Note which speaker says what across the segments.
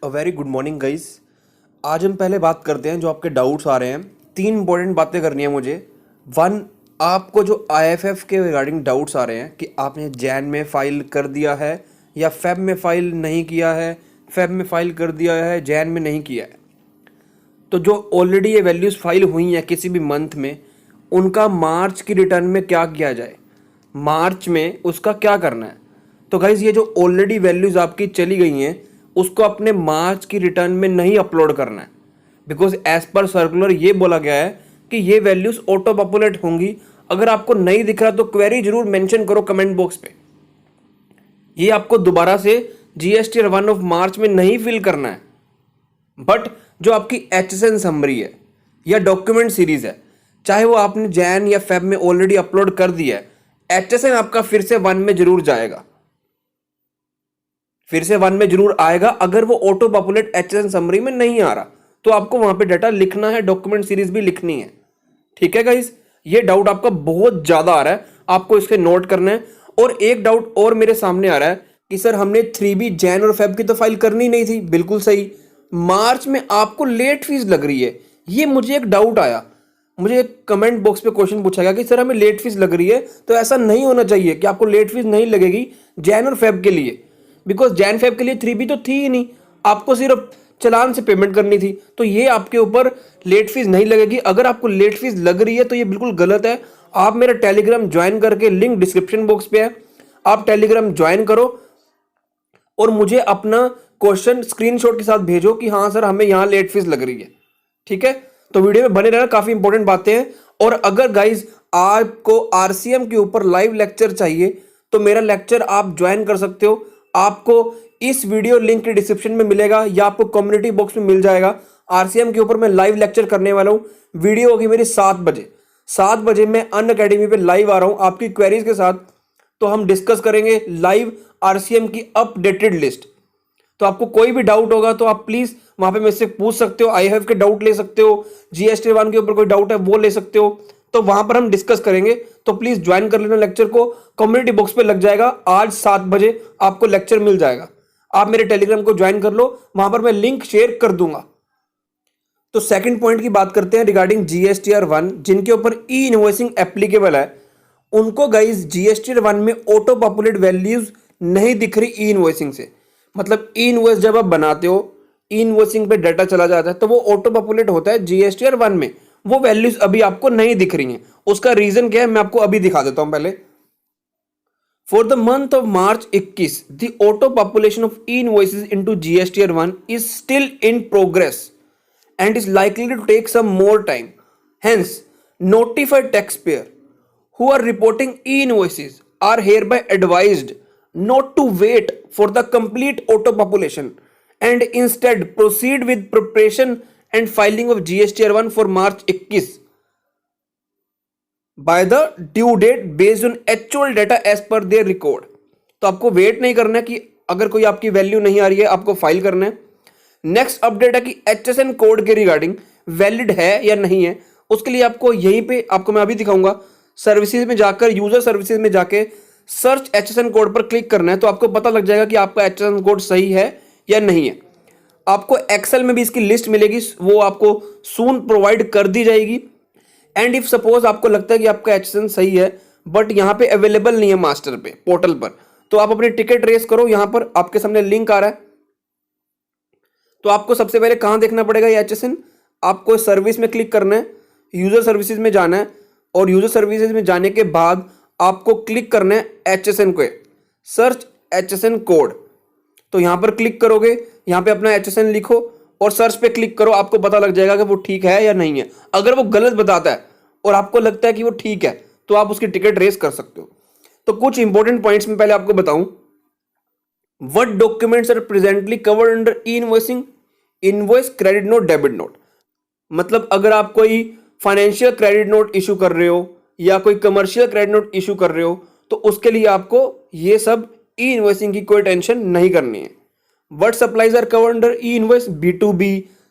Speaker 1: A very good morning guys. आज हम पहले बात करते हैं जो आपके डाउट्स आ रहे हैं। तीन इंपॉर्टेंट बातें करनी है मुझे। वन, आपको जो आईएफएफ के रिगार्डिंग डाउट्स आ रहे हैं कि आपने जैन में फ़ाइल कर दिया है या फेब में फ़ाइल नहीं किया है, फेब में फ़ाइल कर दिया है, जैन में नहीं किया है। तो जो ऑलरेडी ये वैल्यूज़ फाइल हुई हैं किसी भी मंथ में, उनका मार्च की रिटर्न में क्या किया जाए, मार्च में उसका क्या करना है। तो गाइज़ ये जो ऑलरेडी वैल्यूज़ आपकी चली गई हैं उसको अपने मार्च की रिटर्न में नहीं अपलोड करना है, बिकॉज एज पर सर्कुलर ये बोला गया है कि ये वैल्यूज़ ऑटो पॉपुलेट होंगी। अगर आपको नहीं दिख रहा तो क्वेरी जरूर मेंशन करो कमेंट बॉक्स पे। ये आपको दोबारा से जीएसटी 1 ऑफ मार्च में नहीं फिल करना है, बट जो आपकी एचएसएन समरी है या डॉक्यूमेंट सीरीज है, चाहे वो आपने जैन या फेब में ऑलरेडी अपलोड कर दिया है, एचएसएन आपका फिर से 1 में जरूर जाएगा, फिर से 1 में जरूर आएगा। अगर वो ऑटो पॉपुलेट एचएसएन समरी में नहीं आ रहा तो आपको वहां पे डाटा लिखना है, डॉक्यूमेंट सीरीज भी लिखनी है। ठीक है गाइस, ये डाउट आपका बहुत ज्यादा आ रहा है, आपको इसके नोट करना है। और एक डाउट और मेरे सामने आ रहा है कि सर हमने 3B जैन और फेब की तो फाइल करनी नहीं थी। बिल्कुल सही, मार्च में आपको लेट फीस लग रही है। ये मुझे एक डाउट आया, मुझे एक कमेंट बॉक्स पे क्वेश्चन पूछा गया कि सर हमें लेट फीस लग रही है, तो ऐसा नहीं होना चाहिए कि आपको लेट फीस नहीं लगेगी जैन और फेब के लिए, बिकॉज जैन फेब के लिए 3B तो थी ही नहीं, आपको सिर्फ चलान से पेमेंट करनी थी। तो ये आपके ऊपर लेट फीस नहीं लगेगी। अगर आपको लेट फीस लग रही है तो ये बिल्कुल गलत है। आप मेरा टेलीग्राम ज्वाइन करके, लिंक डिस्क्रिप्शन बॉक्स पे है, आप टेलीग्राम ज्वाइन करो और मुझे अपना क्वेश्चन स्क्रीनशॉट के साथ भेजो कि हाँ सर हमें यहाँ लेट फीस लग रही है। ठीक है, तो वीडियो में बने रहना, काफी इंपॉर्टेंट बातें हैं। और अगर गाइज आपको आरसीएम के ऊपर लाइव लेक्चर चाहिए तो मेरा लेक्चर आप ज्वाइन कर सकते हो। आपको इस वीडियो लिंक के डिस्क्रिप्शन में मिलेगा या आपको कम्युनिटी बॉक्स में मिल जाएगा। आरसीएम के ऊपर मैं लाइव लेक्चर करने वाला हूं। वीडियो होगी मेरी 7 बजे। 7 बजे मैं अनअकैडमी पे लाइव आ रहा हूं आपकी क्वेरीज के साथ। तो हम डिस्कस करेंगे लाइव आरसीएम की अपडेटेड लिस्ट। तो आपको कोई भी डाउट होगा तो आप प्लीज वहां पे मुझसे पूछ सकते हो, आईएफएफ के डाउट ले सकते हो, जीएसटी 1 के ऊपर कोई डाउट है वो ले सकते हो। तो वहां पर हम डिस्कस करेंगे, तो प्लीज ज्वाइन कर लेना लेक्चर को। कम्युनिटी बॉक्स पे लग जाएगा, आज 7 बजे आपको लेक्चर मिल जाएगा। आप मेरे टेलीग्राम को ज्वाइन कर लो, वहां पर मैं लिंक शेयर कर दूंगा। तो सेकंड पॉइंट की बात करते हैं रिगार्डिंग जीएसटीआर 1, जिनके ऊपर ई इनवॉइसिंग एप्लीकेबल है उनको गाइज जीएसटीआर 1 में ऑटो पॉपुलेट वैल्यूज नहीं दिख रही ई इनवॉइसिंग से। मतलब ई इनवॉइस जब आप बनाते हो, ई इनवॉइसिंग पे डाटा चला जाता है तो वो ऑटो पॉपुलेट होता है जीएसटीआर 1 में। वो वैल्यूज अभी आपको नहीं दिख रही हैं। उसका रीजन क्या है मैं आपको अभी दिखा देता हूं। पहले For the month of March 21, the auto population of e-invoices into GSTR 1 is still in progress and is likely to take some more time. Hence, notified taxpayer who are reporting e-invoices are hereby advised not to wait for the complete auto population and instead proceed with preparation and filing of GSTR 1 for March 21 by the due date based on actual data as पर their record. तो आपको wait नहीं करना है कि अगर कोई आपकी वैल्यू नहीं आ रही है आपको फाइल करना है। नेक्स्ट अपडेट है कि एचएसएन कोड के रिगार्डिंग वैलिड है या नहीं है। उसके लिए आपको यहीं पे आपको मैं अभी दिखाऊंगा, सर्विसेज में जाकर, यूजर सर्विसेज में जाके सर्च एचएसएन कोड पर क्लिक करना है। तो आपको पता लग जाएगा कि आपका एचएसएन कोड सही है या नहीं है। आपको एक्सेल में भी इसकी लिस्ट मिलेगी, वो आपको सून प्रोवाइड कर दी जाएगी। एंड इफ सपोज आपको लगता है कि आपका एचएसएन सही है बट यहाँ पे अवेलेबल नहीं है मास्टर पे पोर्टल पर, तो आप अपनी टिकट रेस करो। यहाँ पर आपके सामने लिंक आ रहा है। तो आपको सबसे पहले कहाँ देखना पड़ेगा ये एचएसएन, आपको सर्विस में क्लिक करना है, यूजर सर्विसेज में जाना है और यूजर सर्विसेज में जाने के बाद आपको क्लिक करना है एचएसएन को, सर्च एचएसएन कोड। तो यहाँ पर क्लिक करोगे, यहाँ पे अपना एचएसएन लिखो और सर्च पे क्लिक करो। आपको पता लग जाएगा कि वो ठीक है या नहीं है। अगर वो गलत बताता है और आपको लगता है कि वो ठीक है तो आप उसकी टिकट रेस कर सकते हो। तो कुछ इंपॉर्टेंट पॉइंट्स में पहले आपको बताऊं, what documents are presently covered under e invoicing, invoice, credit note, debit note. मतलब अगर आप कोई फाइनेंशियल क्रेडिट नोट इशू कर रहे हो या कोई कमर्शियल क्रेडिट नोट इशू कर रहे हो तो उसके लिए आपको ये सब ई इनवॉइसिंग की कोई टेंशन नहीं करनी है। What supplies are covered under e-invoice? B2B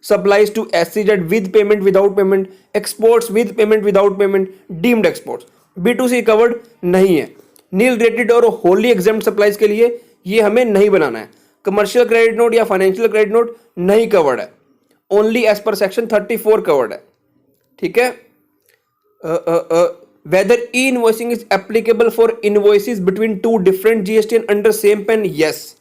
Speaker 1: supplies to SCZ with payment, without payment, exports with payment, without payment, deemed exports. B2C covered नहीं है। नील रेटेड और होली एग्जाम्ड सप्लाईज के लिए ये हमें नहीं बनाना है। कमर्शियल क्रेडिट नोट या फाइनेंशियल क्रेडिट नोट नहीं कवर्ड है, ओनली एज पर सेक्शन 34 कवर्ड है। ठीक है। Whether e invoicing is applicable for invoices between two different GST and under same PAN, yes.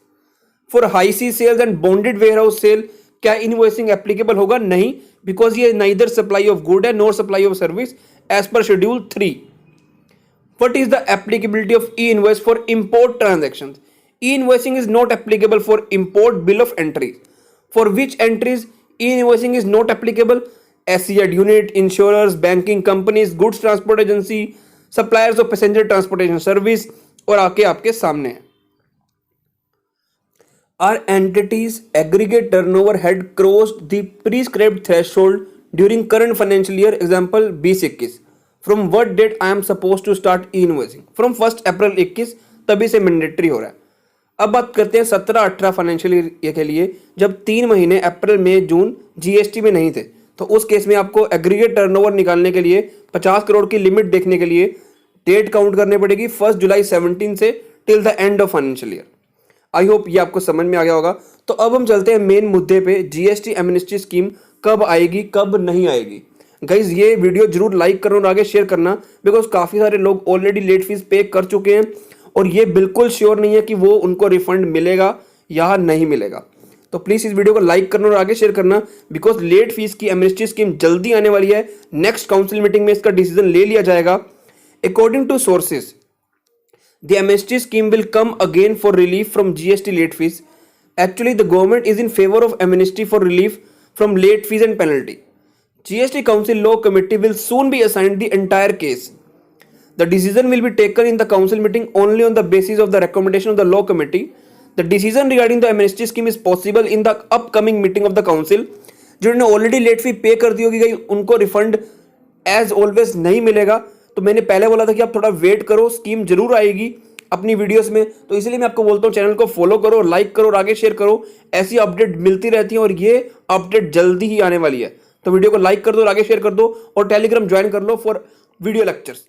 Speaker 1: For high sea sales and bonded warehouse sale क्या invoicing applicable होगा? नहीं, because ये neither supply of good है nor supply of service as पर schedule 3। What is the applicability of e-invoice for import transactions? E-invoicing is not applicable for import bill of entries. For which entries e-invoicing is not applicable? SCAD unit, insurers, banking companies, goods transport agency, suppliers of passenger transportation service, और आके आपके सामने है। Our entities aggregate turnover had crossed the prescribed threshold during current financial year, example 2021. From what date I am supposed to start e-invoicing? From 1 अप्रैल 21 तभी से mandatory हो रहा है। अब बात करते हैं 17-18 फाइनेंशियल ईयर के लिए, जब 3 महीने अप्रैल मई जून जीएसटी में नहीं थे, तो उस केस में आपको एग्रीगेट टर्नओवर निकालने के लिए 50 करोड़ की लिमिट देखने के लिए डेट काउंट करनी पड़ेगी 1 जुलाई 17 से till the end of financial year. I hope ये आपको समझ में आ गया होगा। तो अब हम चलते हैं मेन मुद्दे पे, जीएसटी एमनेस्टी स्कीम कब आएगी कब नहीं आएगी। गाइज ये वीडियो जरूर लाइक करना और आगे शेयर करना, बिकॉज काफ़ी सारे लोग ऑलरेडी लेट फीस पे कर चुके हैं और ये बिल्कुल श्योर नहीं है कि वो उनको रिफंड मिलेगा या नहीं मिलेगा। तो प्लीज़ इस वीडियो को लाइक करना और आगे शेयर करना, बिकॉज लेट फीस की एमनेस्टी स्कीम जल्दी आने वाली है। नेक्स्ट काउंसिल मीटिंग में इसका डिसीजन ले लिया जाएगा। According to sources, the amnesty scheme will come again for relief from GST late fees. Actually, the government is in favor of amnesty for relief from late fees and penalty. GST Council Law Committee will soon be assigned the entire case. The decision will be taken in the council meeting only on the basis of the recommendation of the law committee. The decision regarding the amnesty scheme is possible in the upcoming meeting of the council. जिन्होंने already late fee पे कर दी होगी गई उनको refund as always नहीं मिलेगा। तो मैंने पहले बोला था कि आप थोड़ा वेट करो, स्कीम जरूर आएगी अपनी वीडियोस में। तो इसलिए मैं आपको बोलता हूँ चैनल को फॉलो करो, लाइक करो और आगे शेयर करो। ऐसी अपडेट मिलती रहती है और ये अपडेट जल्दी ही आने वाली है। तो वीडियो को लाइक कर दो और आगे शेयर कर दो और टेलीग्राम ज्वाइन कर लो फॉर वीडियो लेक्चर्स।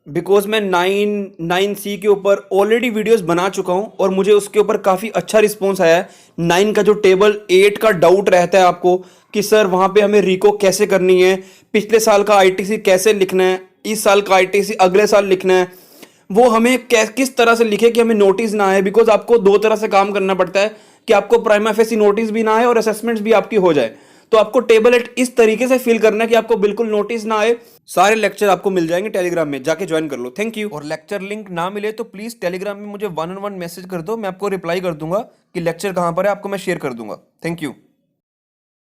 Speaker 1: बिकॉज मैं 9C के ऊपर ऑलरेडी वीडियोस बना चुका हूं और मुझे उसके ऊपर काफ़ी अच्छा रिस्पॉन्स आया है। 9 का जो टेबल 8 का डाउट रहता है आपको कि सर वहाँ पे हमें रिको कैसे करनी है, पिछले साल का आईटीसी कैसे लिखना है, इस साल का आईटीसी अगले साल लिखना है, वो हमें किस तरह से लिखे कि हमें नोटिस ना आए। बिकॉज आपको 2 तरह से काम करना पड़ता है कि आपको प्राइमा फेसी नोटिस भी ना आए और असेसमेंट्स भी आपकी हो जाए। तो आपको टेबल एट इस तरीके से फिल करना है कि आपको बिल्कुल नोटिस ना आए। सारे लेक्चर आपको मिल जाएंगे टेलीग्राम में, जाके ज्वाइन कर लो। Thank you. और लेक्चर लिंक ना मिले तो प्लीज टेलीग्राम में मुझे 1-on-1 मैसेज कर दो, मैं आपको रिप्लाई कर दूंगा कि लेक्चर कहाँ पर है, आपको मैं शेयर कर दूंगा। Thank you.